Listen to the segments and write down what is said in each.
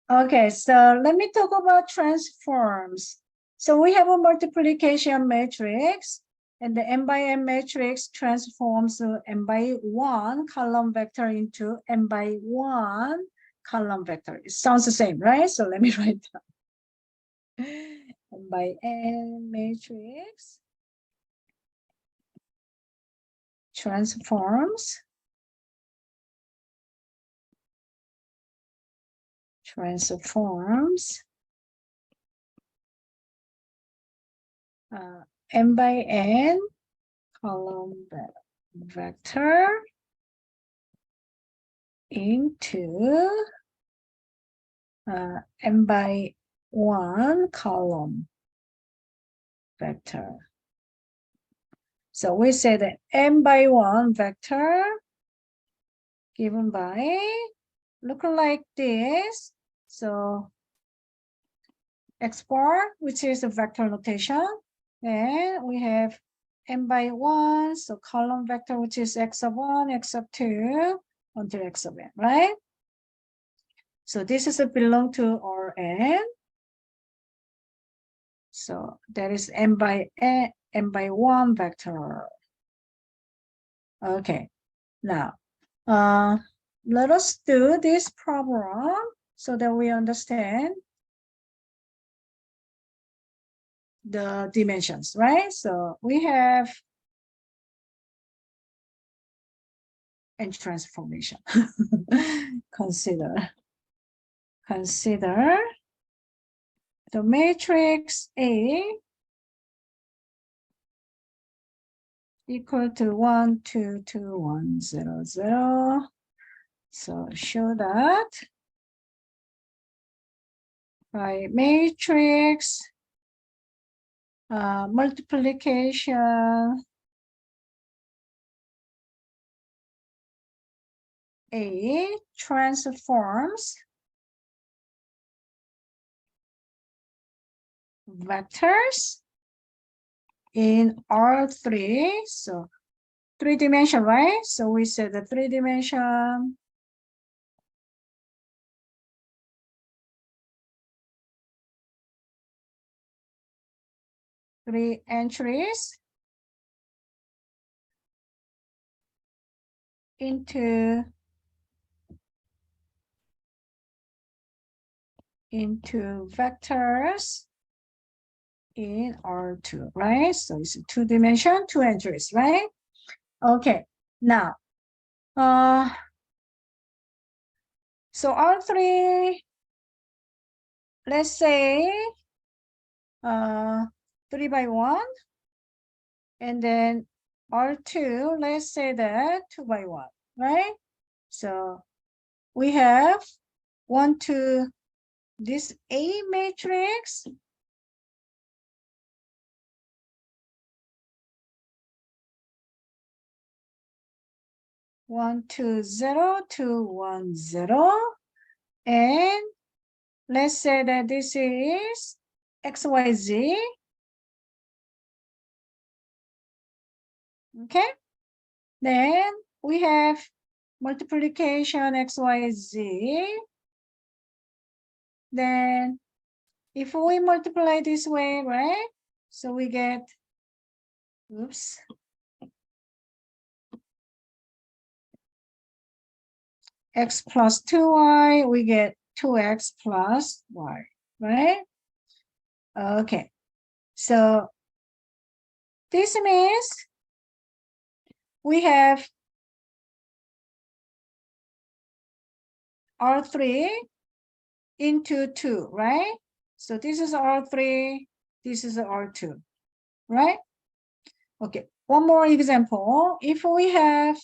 Okay, so let me talk about transforms. So we have a multiplication matrix, and the n by n matrix transforms n by 1 column vector into n by 1 column vector. It sounds the same, right? So let me write down. N by n matrix transforms n by n column vector into n by 1 column vector. So we say that n by 1 vector given by look like this. So x bar, which is a vector notation, and we have n by 1, so column vector, which is x of 1, x of 2, until x of n, right? So this is a belong to Rn. So that is n by 1 vector. Okay, now let us do this problem so that we understand the dimensions, right? So we have n transformation. Consider the matrix A equal to 1, 2, 2, 1, 0, 0. So show that by matrix multiplication A transforms vectors in R3. So 3-dimension, right? So we said the 3-dimension three entries into vectors in R2, right? So it's a 2-dimension, 2 entries, right? Okay, now, so R3, let's say 3 by 1, and then R2, let's say that 2 by 1, right? So we have 1 to this A matrix, one to 0 to 1 0, and let's say that this is XYZ. Okay, then we have multiplication XYZ. Then if we multiply this way, right? So we get, oops. X plus 2y, we get 2x plus y, right? Okay, so this means we have R3 into 2, right? So this is R3, this is R2, right? Okay, one more example. If we have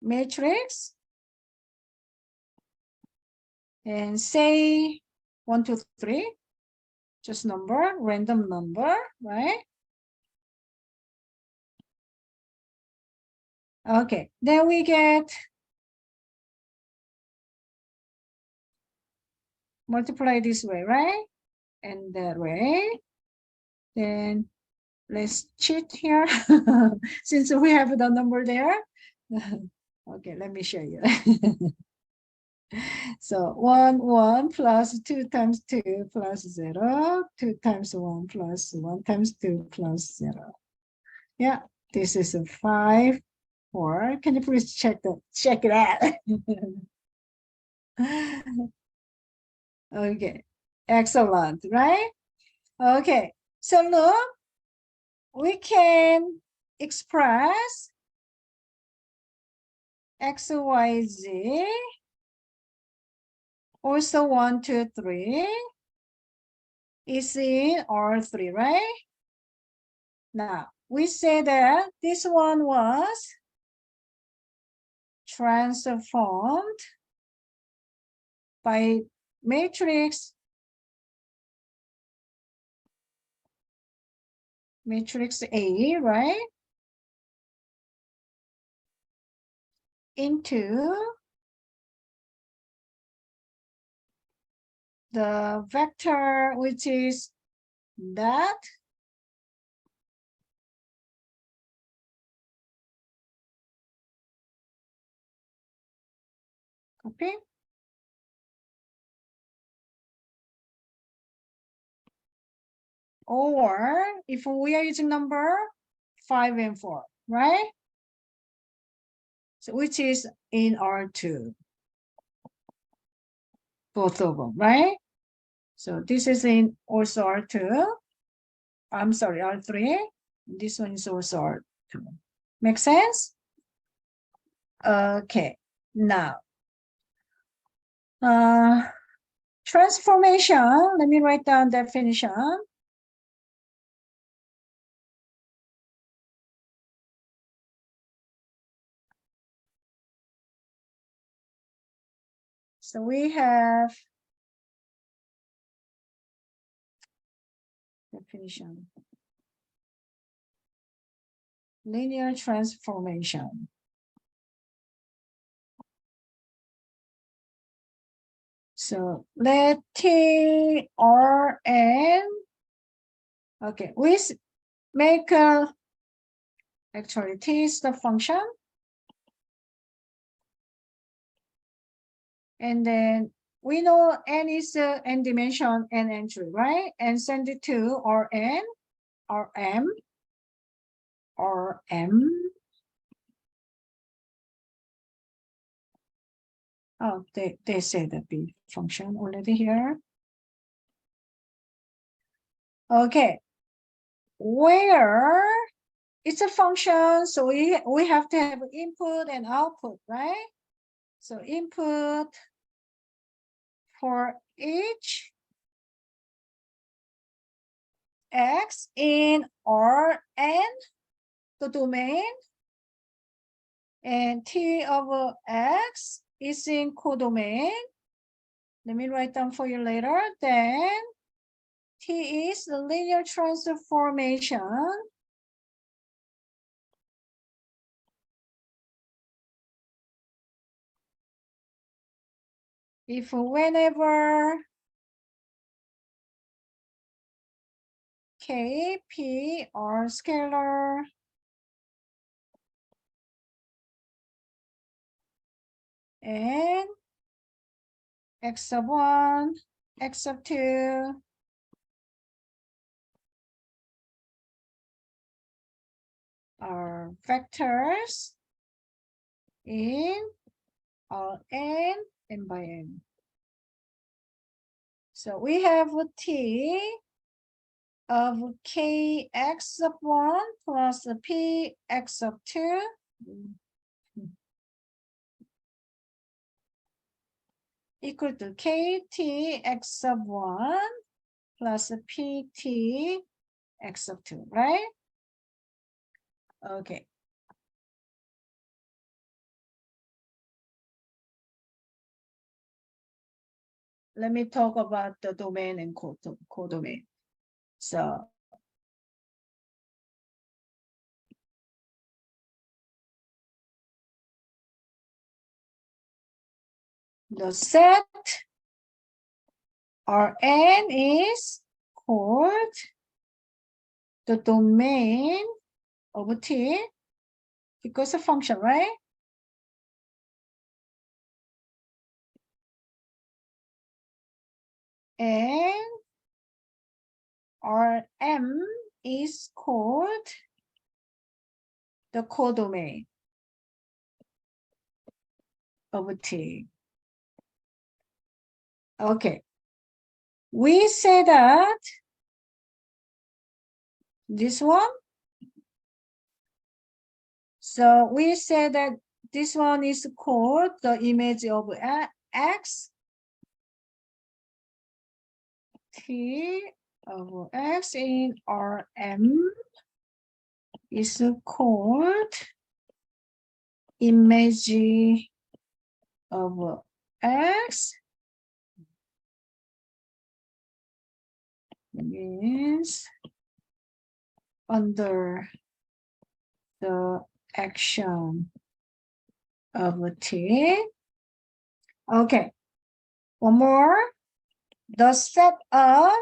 matrix and say 1, 2, 3, just number, random number, right? Okay, then we get multiply this way, right? And that way, then Let's cheat here since we have the number there. Okay, let me show you. So 1 plus 2 times 2 plus 0, 2 times 1 plus 1 times 2 plus 0. Yeah, this is a 5, 4. Can you please check it out? Okay, excellent, right? Okay, so look, we can express x, y, z, also 1, 2, 3 is in R3, right? Now, we say that this one was transformed by matrix A, right? Into the vector, which is that copy. Or if we are using number 5 and 4, right? So which is in R2, both of them, right? So this is in also R2. I'm sorry, R3. This one is also R2. Make sense? Okay. Now, transformation. Let me write down definition. So we have definition. Linear transformation. So let T, R, N. Okay, we make actually T is the function. And then we know N is N dimension, N entry, right? And send it to Rn, Rm, Rm. Oh, they say the B function already here. Okay, where it's a function, so we have to have input and output, right? So input for each x in Rn, the domain, and T of x is in codomain. Let me write down for you later. Then T is the linear transformation if whenever K, P are scalar and x sub 1, x sub 2 are vectors in N and by N. So we have T of kx sub 1 plus the px sub 2 equal to kt x sub 1 plus the pt x sub 2, right? Okay. Let me talk about the domain and codomain. So the set Rn is called the domain of T, because a function, right? And Rm is called the codomain of T. Okay. We say that this one. So we say that this one is called the image of X. T of X in Rm is called image of X means under the action of T. Okay, one more. The set of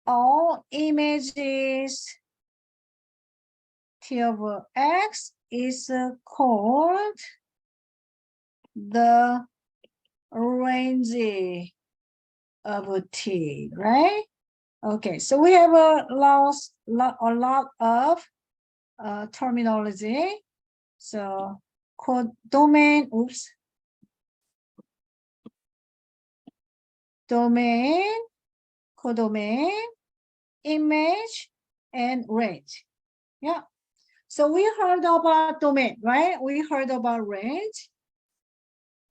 all images T of X is called the range of T, right? Okay, so we have a lot of terminology. So codomain, domain, codomain, image, and range. Yeah. So we heard about domain, right? We heard about range.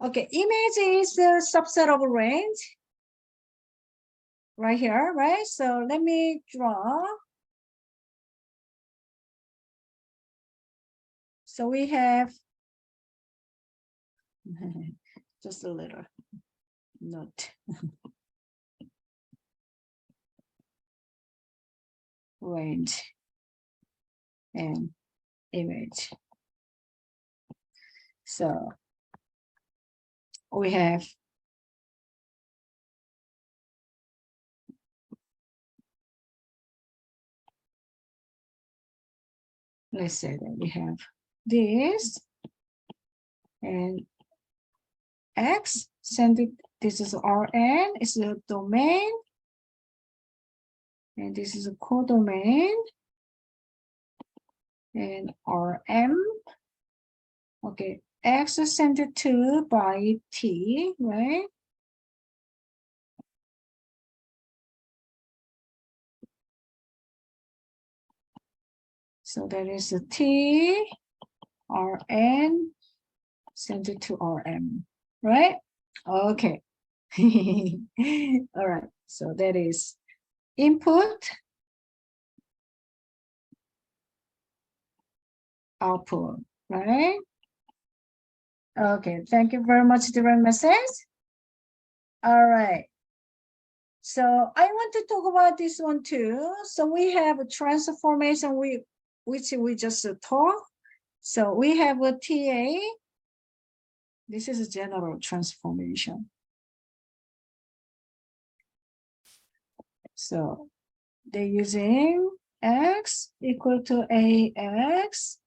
Okay, image is a subset of range. Right here, right? So let me draw. So we have just a little note. Range and image. So we have let's say that we have this and X, send it, this is Rn, is a domain, and this is a codomain, and Rm, okay, X is sent to by T, right? So that is a T, Rn, send it to Rm, right? Okay. All right, so that is input, output, right? Okay, thank you very much, direct message. All right. So I want to talk about this one too. So we have a transformation which we just talked. So we have a TA. This is a general transformation. So they're using X equal to AX.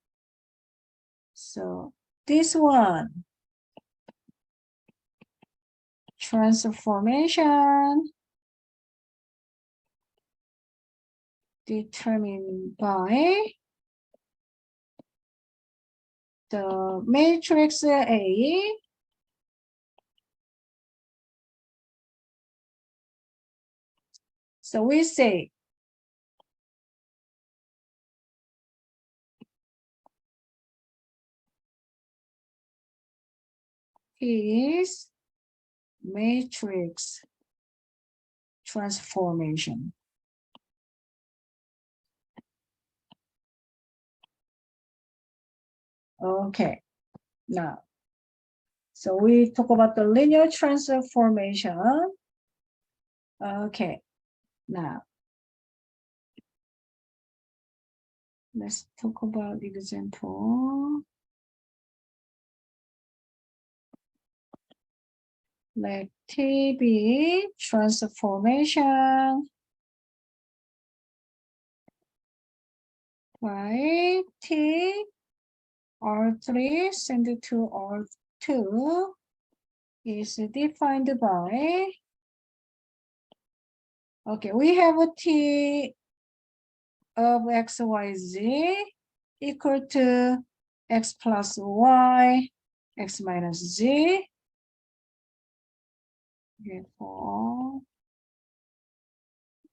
So this one, transformation determined by the matrix A so we say is matrix transformation. Okay, now, so we talk about the linear transformation. Okay, now, let's talk about example. Let T be transformation by T R3 send to R2 is defined by, okay, we have a T of X, Y, Z equal to X plus Y, X minus Z. Therefore,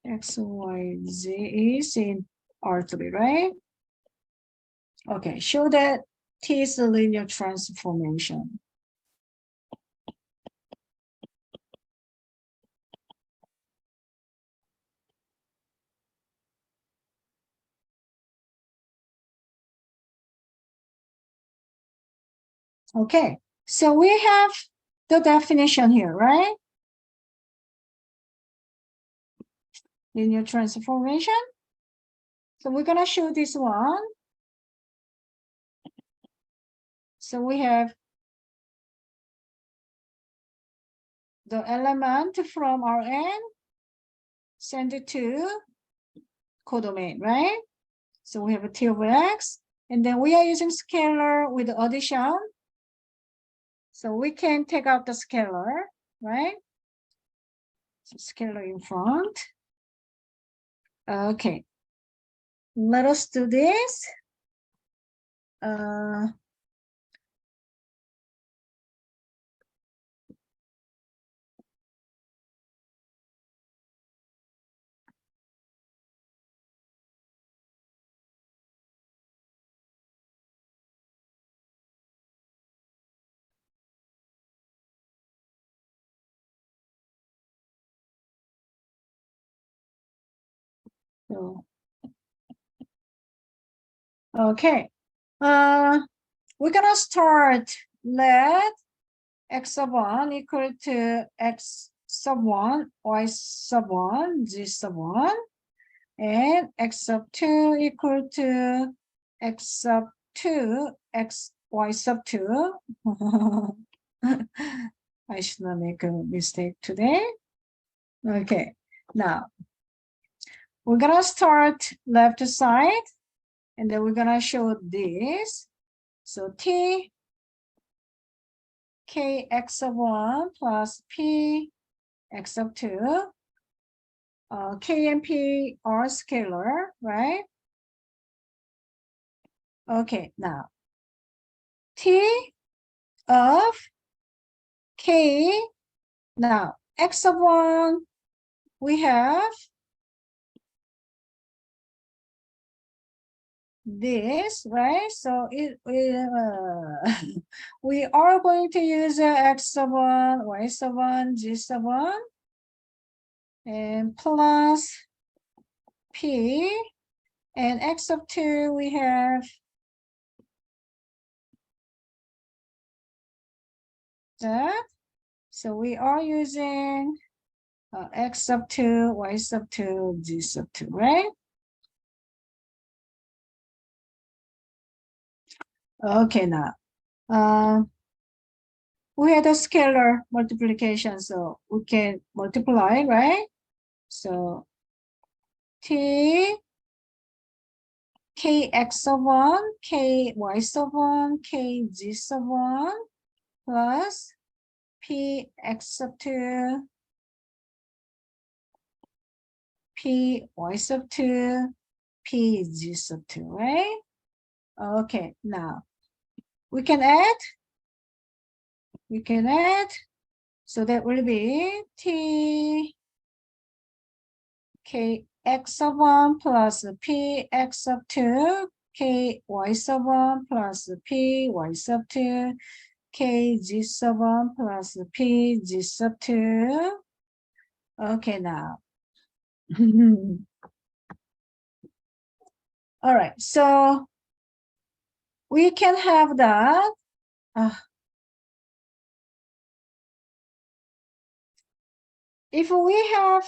X, Y, Z is in R3, right? Okay, show that T is a linear transformation. Okay, so we have the definition here, right? Linear transformation. So we're gonna show this one. So we have the element from Rn send it to codomain, right? So we have a T of X, and then we are using scalar with the addition. So we can take out the scalar, right? So scalar in front. Okay. Let us do this. So, okay. We're gonna start. Let x sub 1 equal to x sub 1, y sub 1, z sub 1, and x sub 2 equal to x sub 2, x y sub 2. I should not make a mistake today. Okay, now we're gonna start left side, and then we're gonna show this. So t k x sub 1 plus p x sub 2. K and P are scalar, right? Okay, now T of K, now X sub 1, we have this, right? So we are going to use X sub 1, Y sub 1, Z sub 1, and plus P, and X sub 2, we have that. So we are using X sub 2, Y sub 2, Z sub 2, right? Okay, now we had a scalar multiplication, so we can multiply, right? So T K x sub 1, K y sub 1, K z sub 1 plus P x sub 2, P y sub 2, P z sub 2, right? Okay, now we can add. So that will be T K x sub 1 plus P x sub 2, K y sub 1 plus P y sub 2, K z sub 1 plus P z sub 2. Okay, now. All right, so we can have that. If we have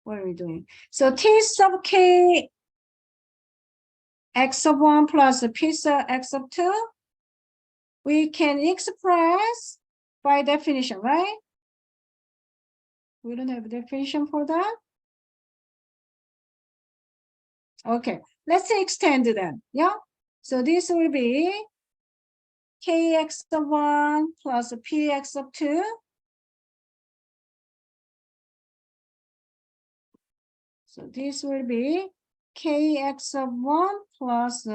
what are we doing? So T sub K x sub 1 plus P sub x sub 2, we can express by definition, right? We don't have a definition for that. Okay, let's extend them. Yeah. So this will be kx of 1 plus px of 2. So this will be kx of 1 plus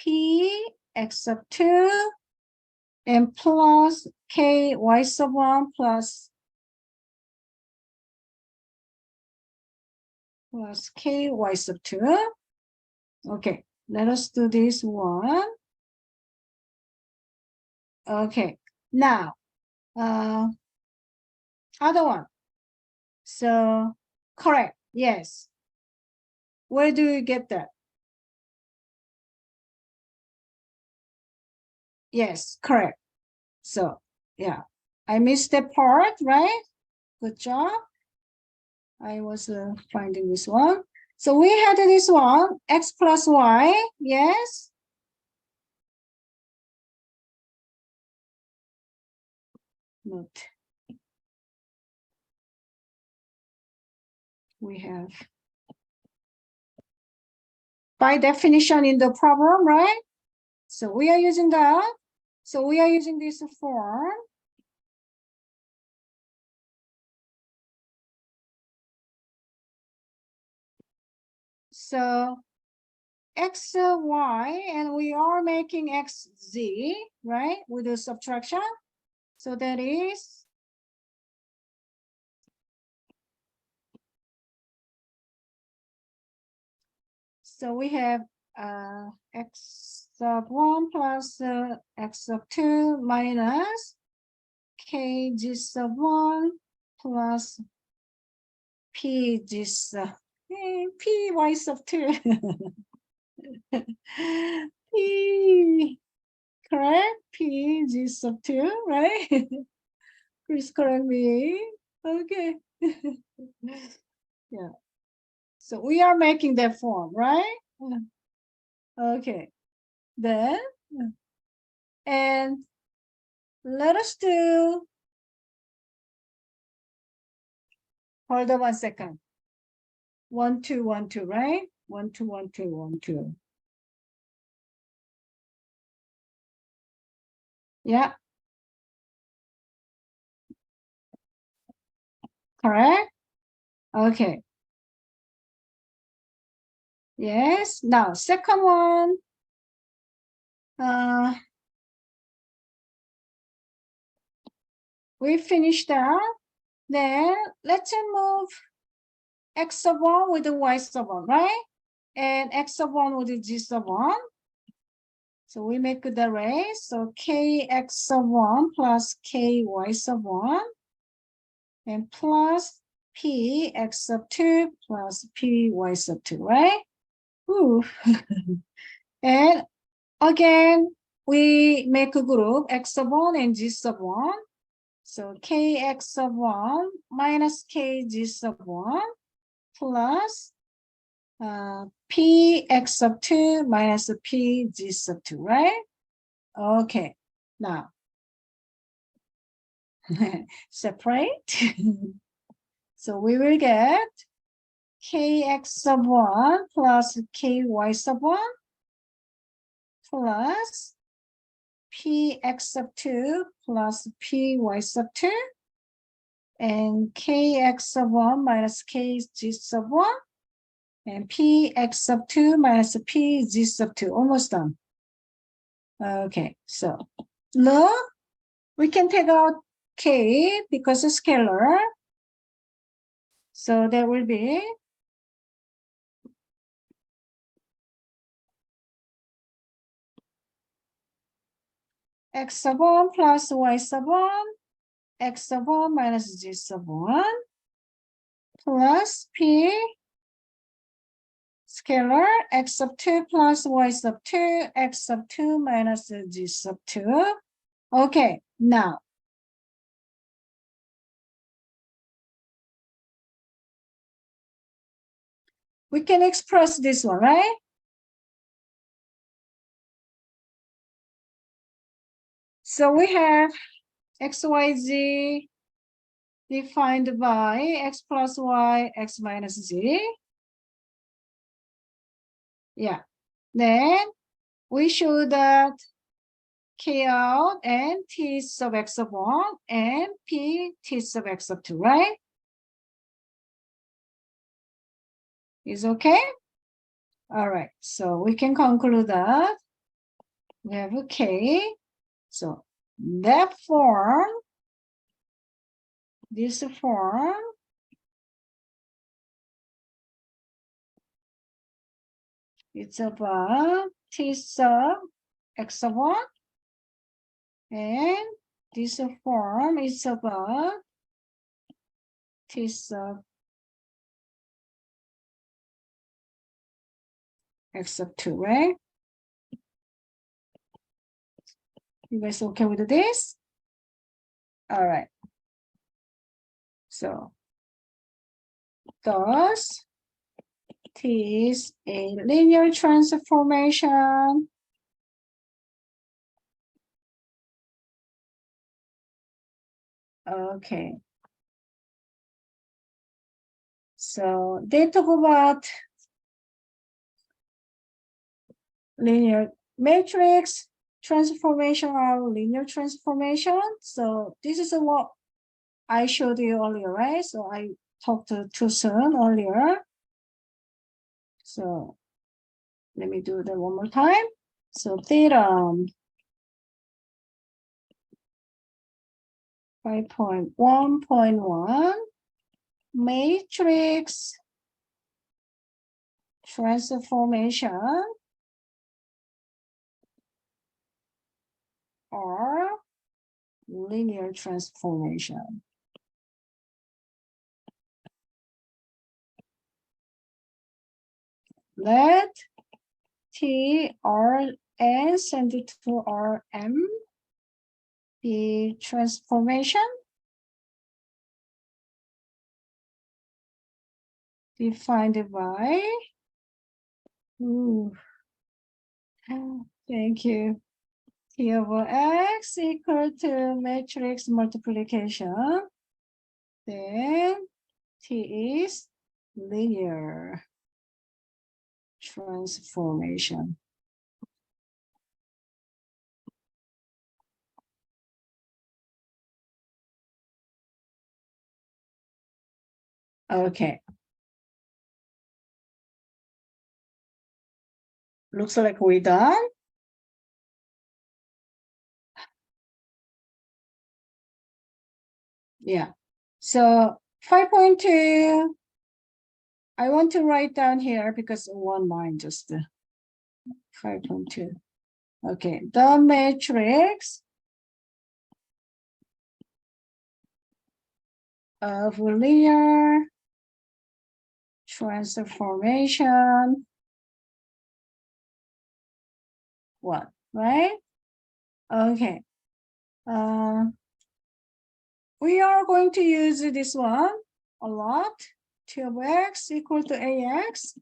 px of 2 and plus ky of 1 plus ky of 2. Okay, let us do this one. Okay, now other one. So correct, yes. Where do you get that? Yes, correct. So yeah, I missed that part, right? Good job. I was finding this one. So we had this one, x plus y, yes. Note. We have by definition in the problem, right? So we are using that. So we are using this form. So x, y, and we are making x, z, right? With the subtraction. So that is so we have x of 1 plus x of 2 minus k gis of 1 plus p gis p y of 2. P, correct? P gis of 2, right? Please correct me. Okay. Yeah. So we are making that form, right? Okay. Then, and let us do, hold on 1 second. 1, 2, 1, 2, right? 1, 2, 1, 2, 1, 2. Yeah. Correct? Okay. Yes. Now, second one. We finished that. Then let's move x of 1 with the y of 1, right? And x of 1 with the g of 1. So we make the array. So kx of 1 plus ky of 1 and plus px of 2 plus py of 2, right? Ooh. And again, we make a group x of 1 and g of 1. So kx of 1 minus kg of 1 plus px of 2 minus pg of 2, right? Okay, now separate. So we will get kx of 1 plus ky of 1 plus px of 2 plus py of 2 and kx of 1 minus kg of 1 and px of 2 minus pg of 2. Almost done. Okay, so look, we can take out k because it's scalar. So there will be x of 1 plus y of 1, x of 1 minus g of 1 plus p scalar x of 2 plus y of 2, x of 2 minus g of 2. Okay, now we can express this one, right? So we have x, y, z defined by x plus y, x minus z. Yeah. Then we show that k out and t sub x sub 1 and p t sub x sub 2, right? Is okay? All right, so we can conclude that we have a k. So that form, this form, it's about t sub x sub 1, and this form is about t sub x sub 2, right? You guys okay with this? All right. So thus T is a linear transformation. Okay. So they talk about linear matrix transformation or linear transformation. So this is what I showed you earlier, right? So I talked too soon earlier. So let me do that one more time. So theorem 5.1.1 matrix transformation or linear transformation. Let T R S and to R M be transformation defined by, thank you, T over X equal to matrix multiplication, then T is linear transformation. Okay. Looks like we're done. Yeah. So 5.2, I want to write down here because one line just 5.2. Okay, the matrix of linear transformation, what, right? Okay. We are going to use this one a lot. 12x equal to ax.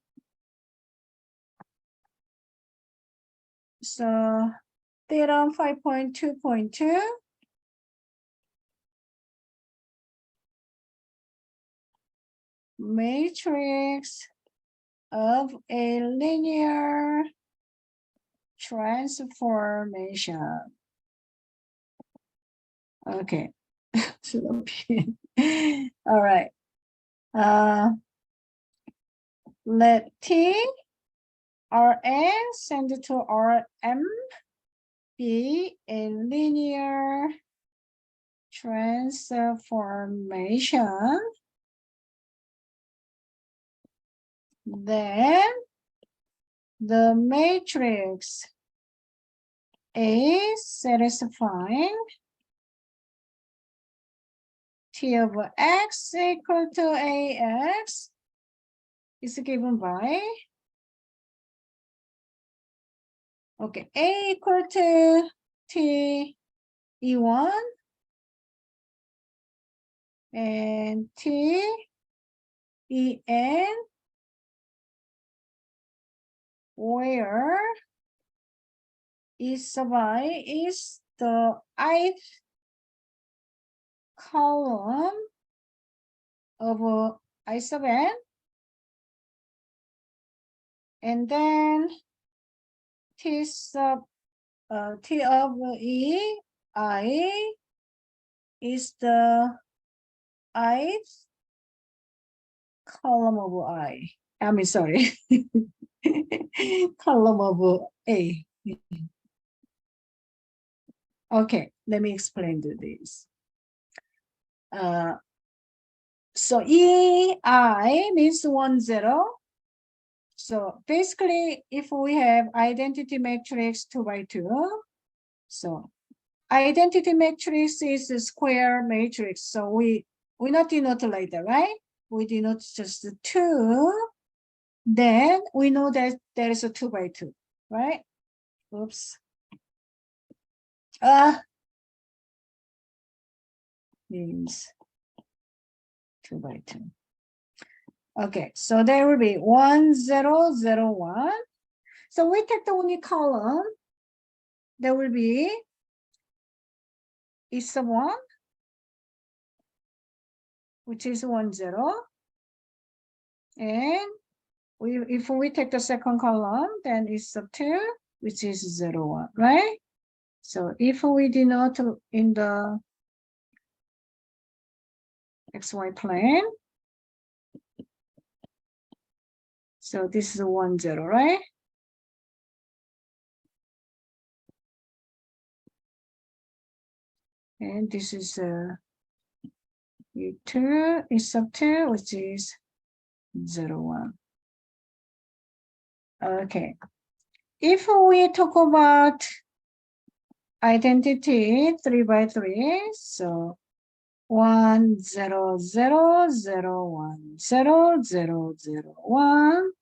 So theorem 5.2.2. Matrix of a linear transformation. Okay. All right. Let T Rn send to Rm be a linear transformation. Then the matrix is satisfying T over x equal to ax is given by, okay, a equal to t e1 and t en, where is by is the ith column of I sub n, and then t sub t of e I is the ith column of I. I mean, sorry, column of A. Okay, let me explain to this. So EI means 1, 0. So basically, if we have identity matrix 2 by 2, so identity matrix is a square matrix. So we not denote like that, right? We denote just 2. Then we know that there is a 2 by 2, right? Oops. Means 2 by 2. Okay, so there will be 1, 0, 0, 1. So we take the only column. There will be E sub 1, which is 1, 0. And if we take the second column, then E sub 2, which is 0, 1, right? So if we denote in the XY plane, so this is 1, 0, right? And this is E2, E sub 2, which is 0, 1. Okay. If we talk about identity 3 by 3, so 1, 0, 0, 0, 1, 0, 0, 0, 1.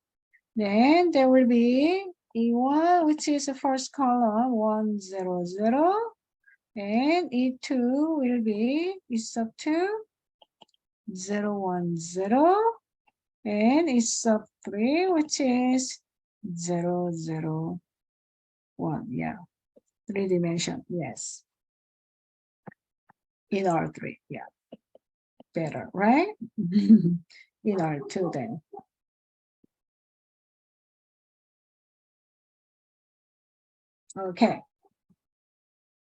Then there will be E1, which is the first column, 1, 0, 0. And E2 will be E sub 2, 0, 1, 0. And E sub 3, which is 0, 0, 1. Yeah, 3-dimension, yes. In R3, yeah. Better, right? In R2 then. Okay.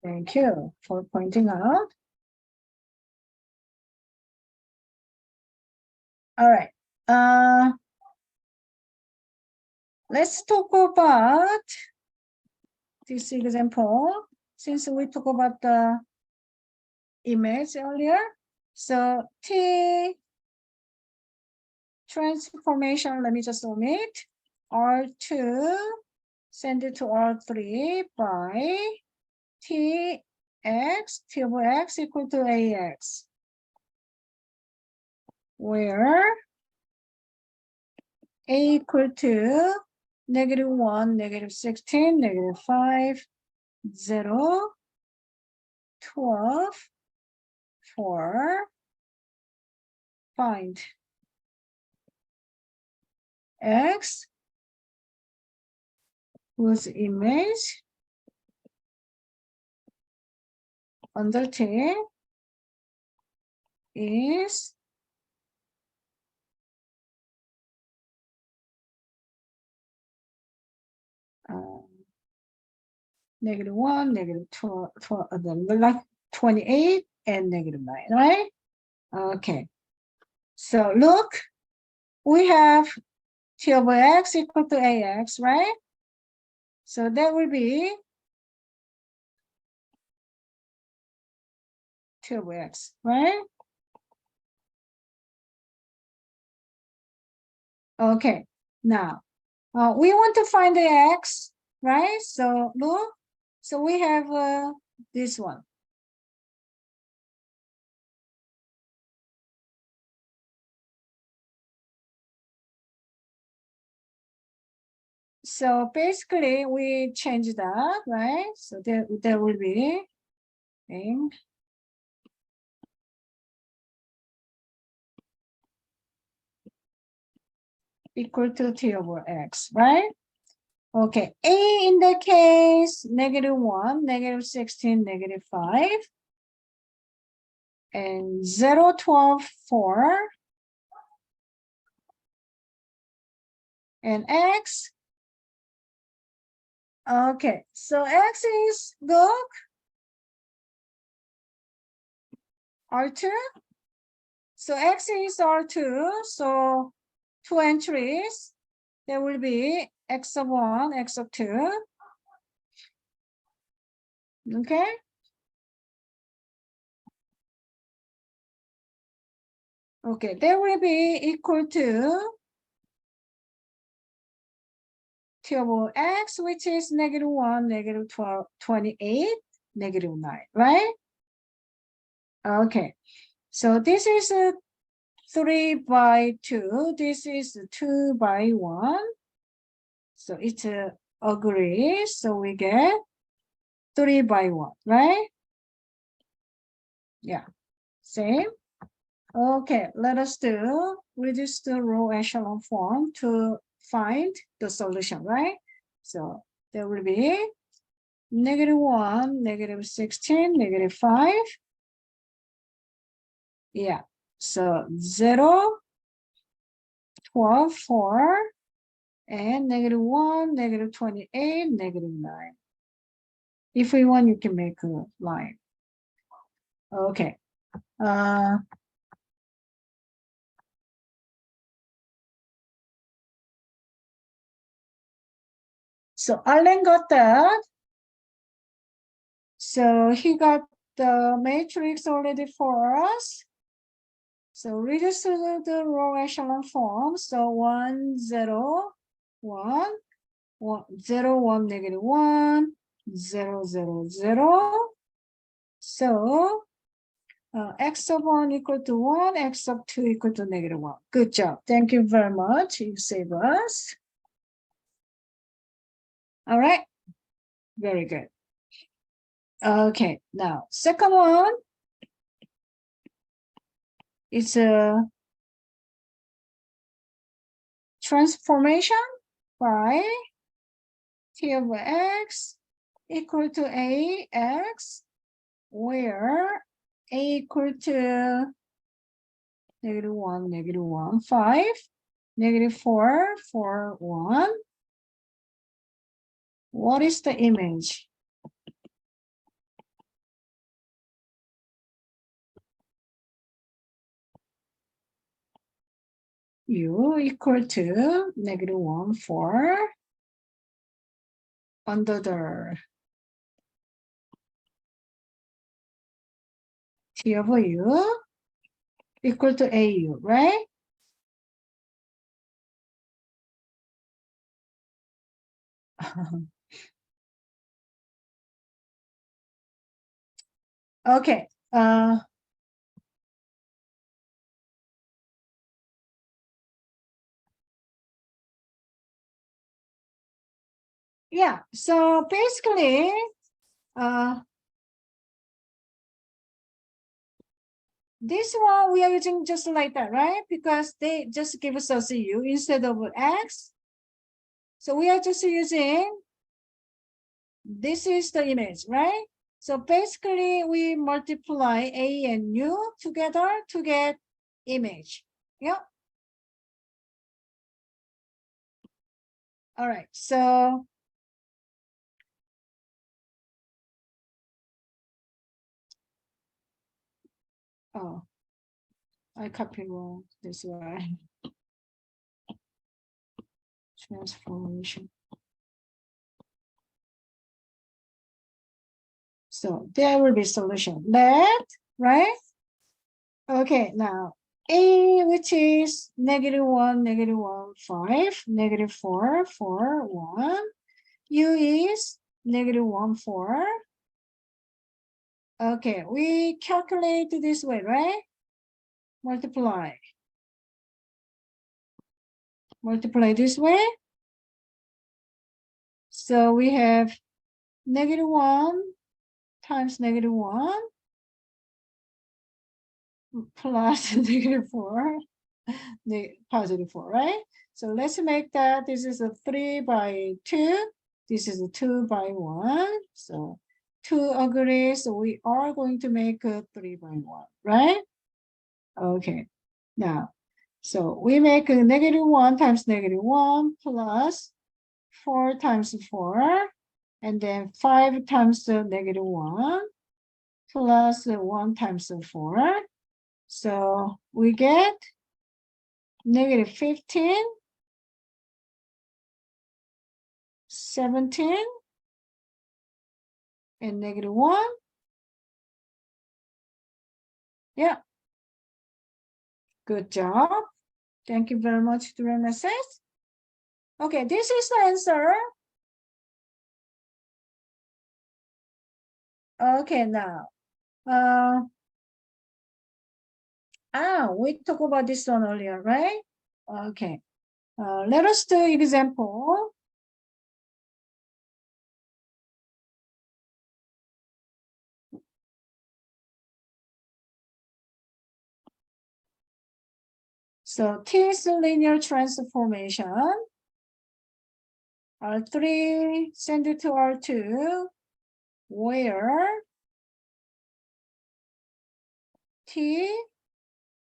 Thank you for pointing out. All right. Let's talk about this example. Since we talked about the image earlier, so T transformation, let me just omit R2, send it to R3 by T of X equal to AX, where A equal to -1, -16, -5, 0, 12, 4, find X whose image under T is -1, -12, like 28 and -9, right? Okay. So look, we have T over X equal to AX, right? So that will be T over X, right? Okay. Now, we want to find the X, right? So look, so we have this one. So basically we change that, right? So there will be thing equal to T over X, right? Okay, A in the case -1, -16, -5, and 0, 12, 4, And x. Okay, so x is good. R2. So x is R2. So 2 entries. There will be x of 1, x of 2. Okay. Okay, there will be equal to T of x, which is -1, -12, 28, -9, right? Okay, so this is a 3 by 2. This is 2 by 1. So it's agree. So we get 3 by 1, right? Yeah, same. Okay, let us do reduce the row echelon form to find the solution, right? So there will be -1, -16, -5. Yeah, so 0, 12, 4, and -1, -28, -9. If we want, you can make a line. Okay. So Allen got that. So he got the matrix already for us. So reduce to the row echelon form. So 1, 0, 1, 1, 0, 1, -1, 0, 0, 0. So x of 1 equal to 1, x of 2 equal to -1. Good job. Thank you very much. You save us. All right. Very good. Okay. Now, second one is a transformation by t of x equal to ax, where a equal to -1, -1, 5, -4, 4, 1. What is the image? U equal to -1, 4 under the T of U equal to AU, right? Okay. Yeah, so basically, this one we are using just like that, right? Because they just give us a CU instead of X. So we are just using, this is the image, right? So basically we multiply A and U together to get image. Yeah. All right, so oh, I copied wrong this way. Transformation. So there will be solution. Let, right? Okay, now A, which is -1, -1, 5, -4, 4, 1. U is -1, 4. Okay, we calculate this way, right? Multiply. Multiply this way. So we have -1 times -1 plus -4, the +4, right? So let's make that, this is a 3 by 2. This is a 2 by 1. So 2 agree, so we are going to make a 3 by 1, right? Okay, now So we make a -1 times -1 plus 4 times 4, and then 5 times the -1 plus 1 times 4. So we get -15, 17, and -1. Yeah. Good job. Thank you very much, to message. Okay, this is the answer. Okay, now. We talked about this one earlier, right? Okay. Let us do example. So T's linear transformation, R3 send it to R2, where T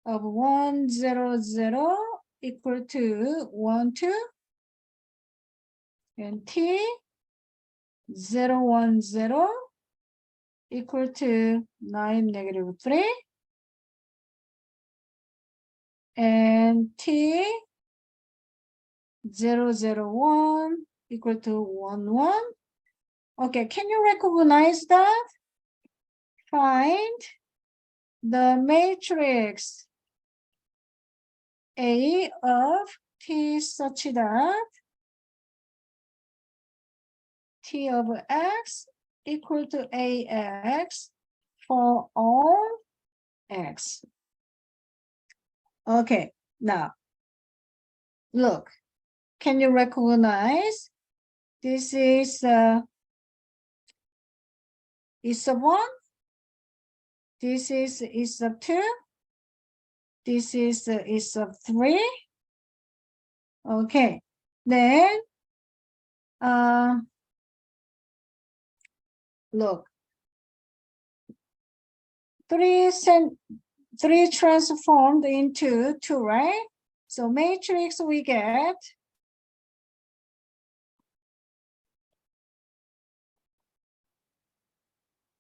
of 1, 0, 0 equal to 1, 2, and T 0, 1, 0 equal to 9, -3, and T 0, 0, 1 equal to 1, 1. Okay, can you recognize that? Find the matrix A of T such that T of X equal to AX for all X. Okay, now look, can you recognize this is E sub 1, this is E sub 2, this is E sub 3. Okay, then look, 3 transformed into 2, right? So matrix we get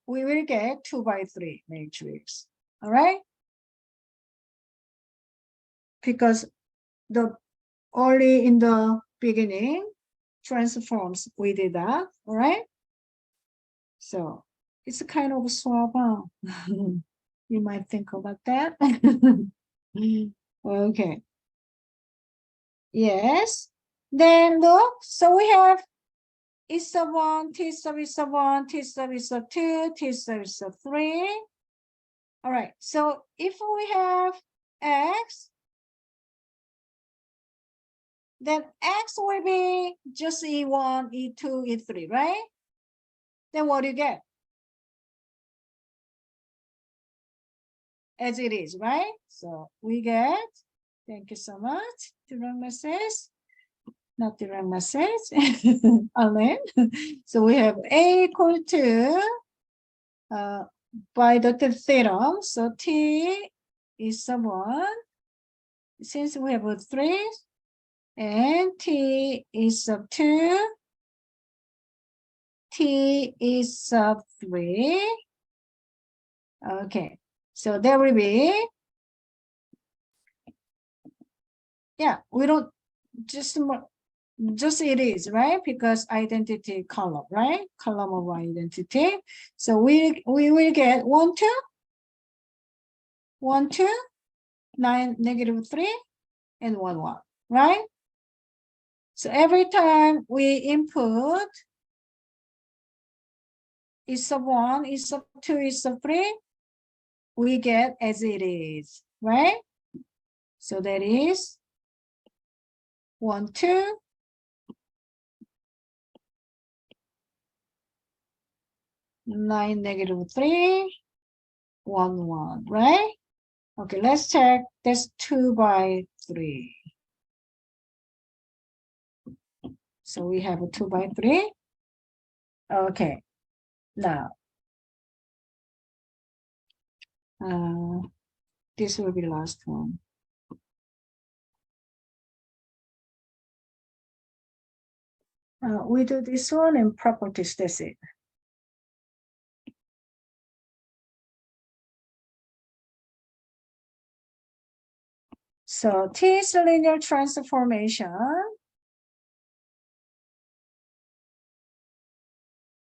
we will get 2 by 3 matrix. All right, because the only in the beginning transforms we did that. All right, so it's a kind of a swap. You might think about that. Okay, yes, then look, so we have E sub 1, T sub E sub 1, T sub E sub 2, T sub E sub 3. All right, so if we have X, then X will be just E1, E2, E3, right? Then what do you get? As it is, right? So we get, thank you so much, direct message, not direct message, Alan. So we have A equal to, by the theorem, so T is sub 1, since we have a 3, and T is sub 2, T is sub 3. Okay, so there will be, yeah, we don't just it is, right? Because identity column, right? Column of identity. So we will get 1, 2, 1, 2, 9, -3, and 1, 1, right? So every time we input E sub 1, E sub 2, E sub 3, we get as it is, right? So that is 1, 2, 9, -3, 1, 1, right? Okay, let's check. That's 2 by 3. So we have a 2 by 3. Okay, now this will be the last one. We do this one in properties, that's it. So T is the linear transformation.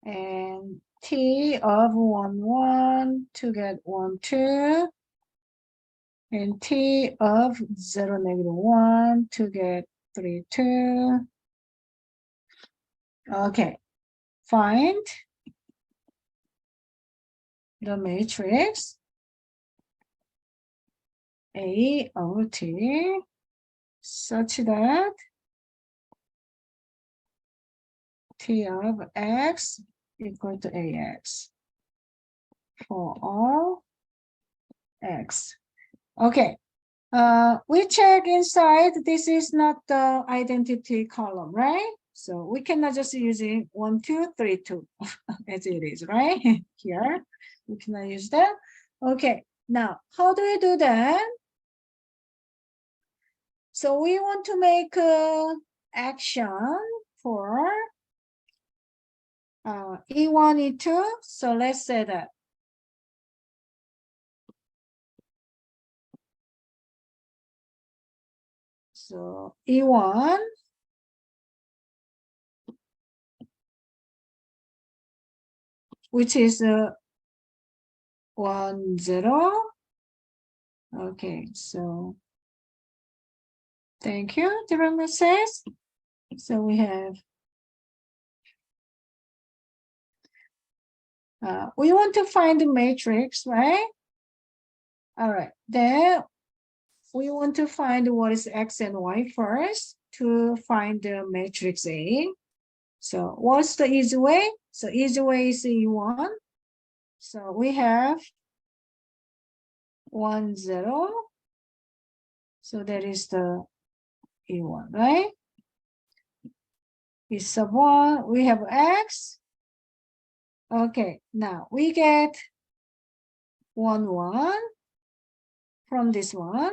And T of 1, 1 to get 1, 2. And T of 0, negative 1 to get 3, 2. Okay, find the matrix A over T such that T of X equal to AX for all X. Okay, we check inside, this is not the identity column, right? So we cannot just use it 1, 2, 3, 2 as it is, right? Here, we cannot use that. Okay, now how do we do that? So we want to make a action for E1, E2. So let's say that. So E1, which is 1, 0. Okay, so thank you, different messages. So we have, we want to find the matrix, right? All right, then we want to find what is X and Y first to find the matrix A. So what's the easy way? So easy way is E1. So we have 1, 0. So that is the E1, right? E sub 1, we have X. Okay, now we get 1, 1 from this one.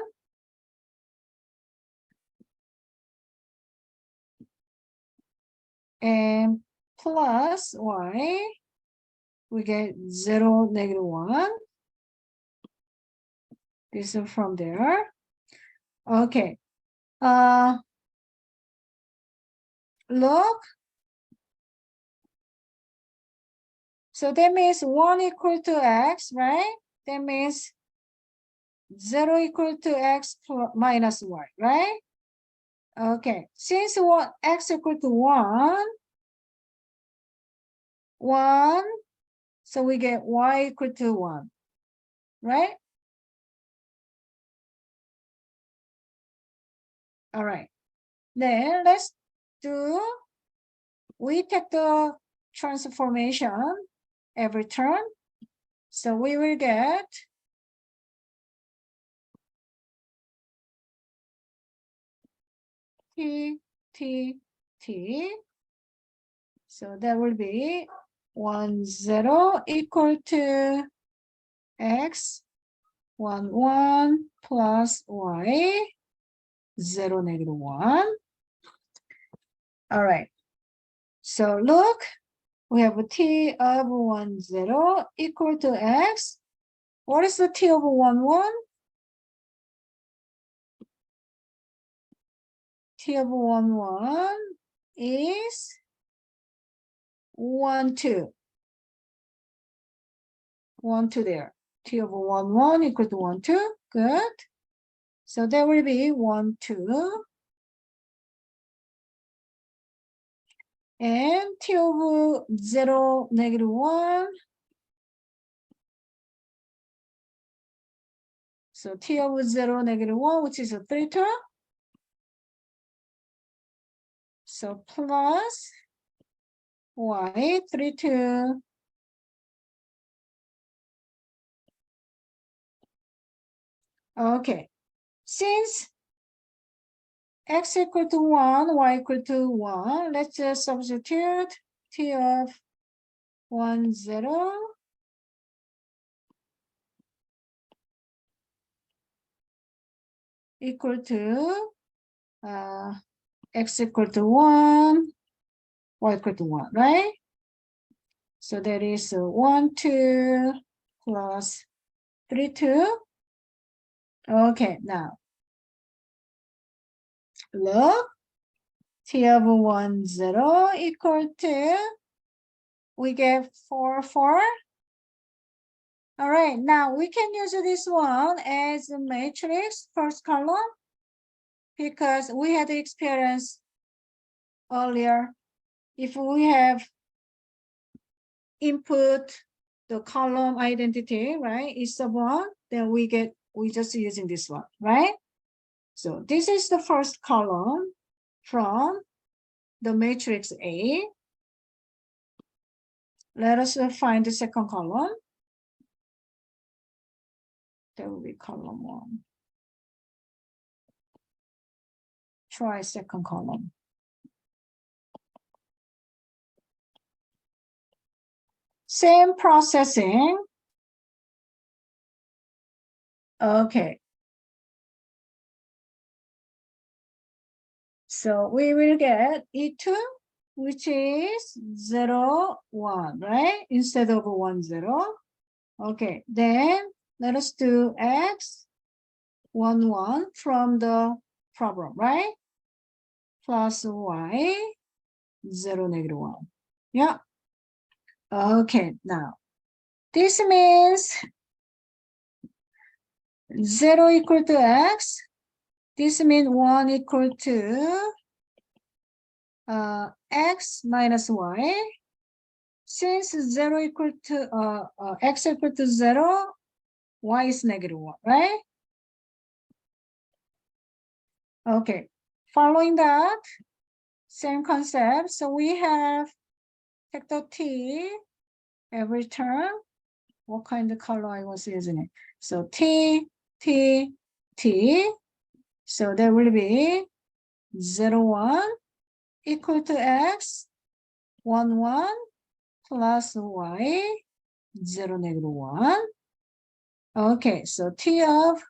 And plus Y, we get 0, negative 1. This is from there. Okay. Look. So that means 1 equal to X, right? That means 0 equal to X minus Y, right? Okay. Since what X equal to 1, 1, so we get Y equal to 1, right? All right. Then let's do, we take the transformation every term. So we will get T, T, T. So that will be 1, 0 equal to X, 1, 1 plus Y, 0, negative 1. All right. So look, we have a T of 1, 0 equal to X. What is the T of 1, 1? T of 1, 1 is 1, 2. 1, 2 there. T of 1, 1 equal to 1, 2. Good. So there will be 1, 2. And T of 0, negative 1. So T of 0, negative 1, which is a 3 term. So plus Y, 3, 2. Okay. Since X equal to 1, Y equal to 1, let's just substitute T of 1, 0. Equal to X equal to 1, y equal to 1, right? So that is 1, 2 plus 3, 2. Okay, now look, t of 1, 0 equal to, we get 4, 4. All right, now we can use this one as a matrix, first column, because we had the experience earlier. If we have input the column identity, right, is sub 1, then we just using this one, right? So this is the first column from the matrix A. Let us find the second column. That will be column 1. Try second column. Same processing. Okay. So we will get E2, which is 0, 1, right? Instead of 1, 0. Okay, then let us do X, 1, 1 from the problem, right? Plus Y, 0, negative 1. Yeah. Okay, now this means 0 equal to X. This means 1 equal to X minus Y. Since 0 equal to X equal to 0, Y is negative 1, right? Okay, following that, same concept. So we have factor T every term. What kind of color I was using it? So T, T, T. So there will be 0, 1 equal to X, 1, 1 plus Y, 0, negative 1. Okay, so T of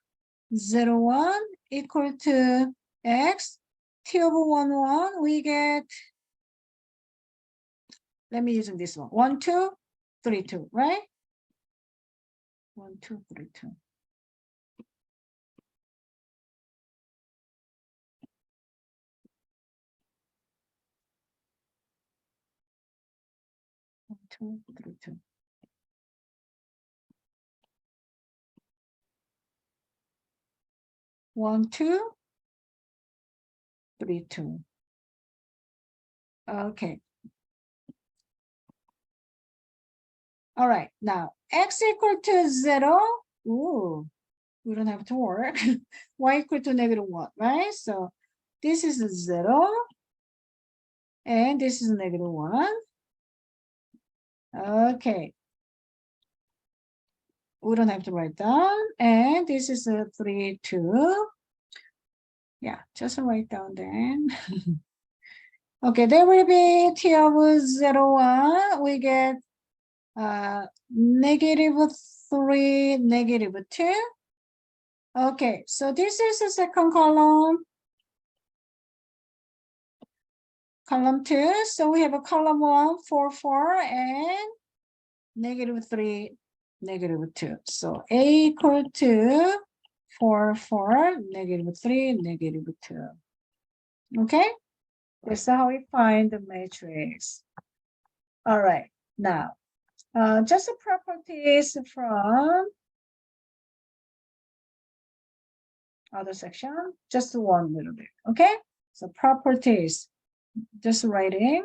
0, 1 equal to X. T of 1, 1, we get, let me use this one, 1, 2, 3, 2, right? 1, 2, 3, 2. 1, 2, 3, 2. 1, 2, 3, 2. Okay. All right, now X equal to 0. Ooh, we don't have to work. Y equal to negative 1, right? So this is 0 and this is negative 1. Okay. We don't have to write down. And this is a 3, 2. Yeah, just write down then. Okay, there will be T of 0, 1. We get negative 3, negative 2. Okay, so this is the second column. Column 2. So we have a column 1, 4, 4, and negative 3, negative 2. So A equal to 4, 4, negative 3, negative 2. Okay, that's how we find the matrix. All right, now just the properties from other section, just one little bit. Okay, so properties, just writing.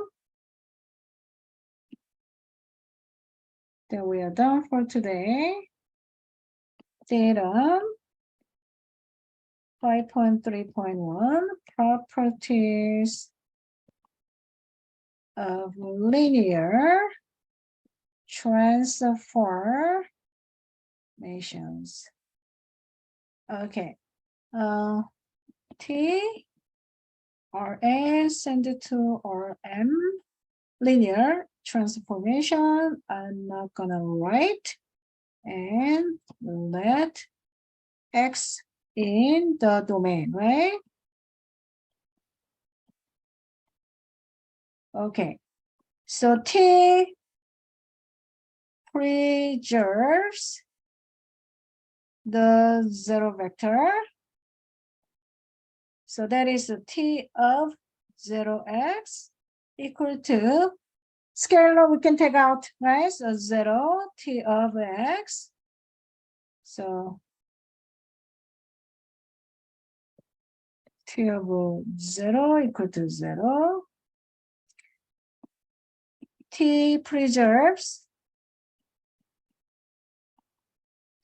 Then we are done for today. Theorem 5.3.1, properties of linear transformations. Okay, T, Rn, send it to Rm, linear transformation. I'm not gonna write, and let X in the domain, right? Okay, So T preserves the zero vector. So that is the T of 0x equal to scalar we can take out, right? So 0 T of x. So T of 0 equal to 0. T preserves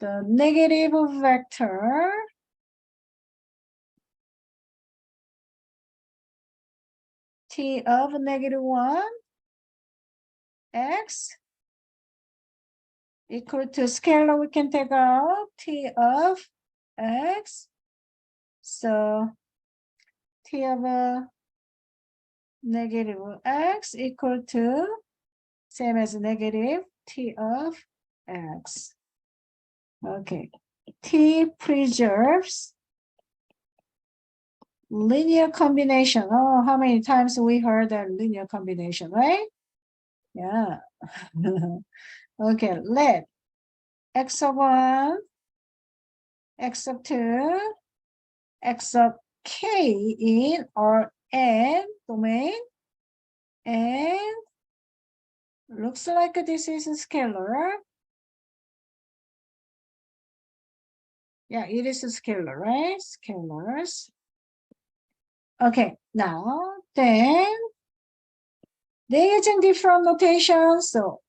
the negative vector T of -1 x equal to scalar we can take out T of x. So T of -x equal to same as negative T of x. Okay. T preserves linear combination. Oh, how many times we heard that linear combination, right? Yeah. Okay, let x of 1, x of 2, x of k in Rn domain, and looks like this is a scalar. Yeah, it is a scalar, right? Scalars. Okay, now then they're using different notations. So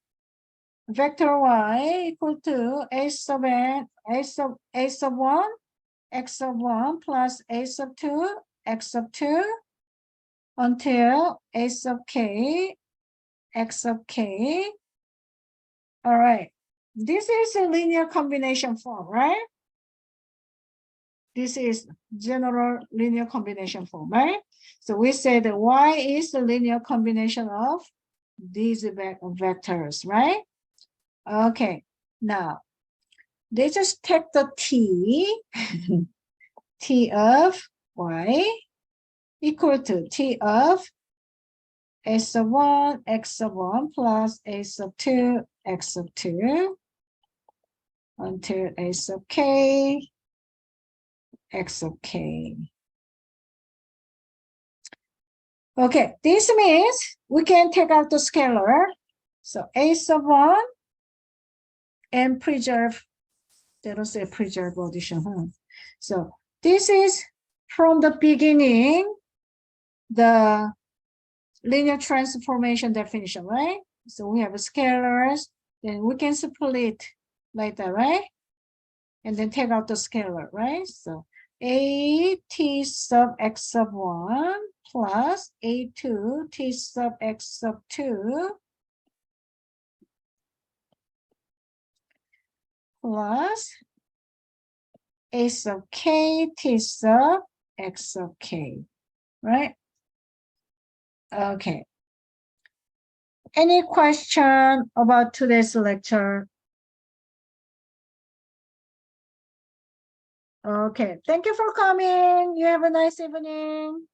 vector y equal to a sub n, a sub 1, x of 1 plus a sub 2, x of 2 until a sub k, x of k. All right. This is a linear combination form, right? This is general linear combination form, right? So we say that y is the linear combination of these vectors, right? Okay, now they just take the t, t of y equal to t of a sub 1, x sub 1 plus a sub 2, x sub 2 until a sub k, x sub k. Okay, this means we can take out the scalar. So a sub 1 and preserve, they don't say preserve addition, huh? So this is from the beginning, the linear transformation definition, right? So we have a scalars, then we can split like that, right? And then take out the scalar, right? So a t sub x sub 1 plus a2 t sub x sub 2 plus a sub k t sub x sub k, right? Okay. Any question about today's lecture? Okay, thank you for coming. You have a nice evening.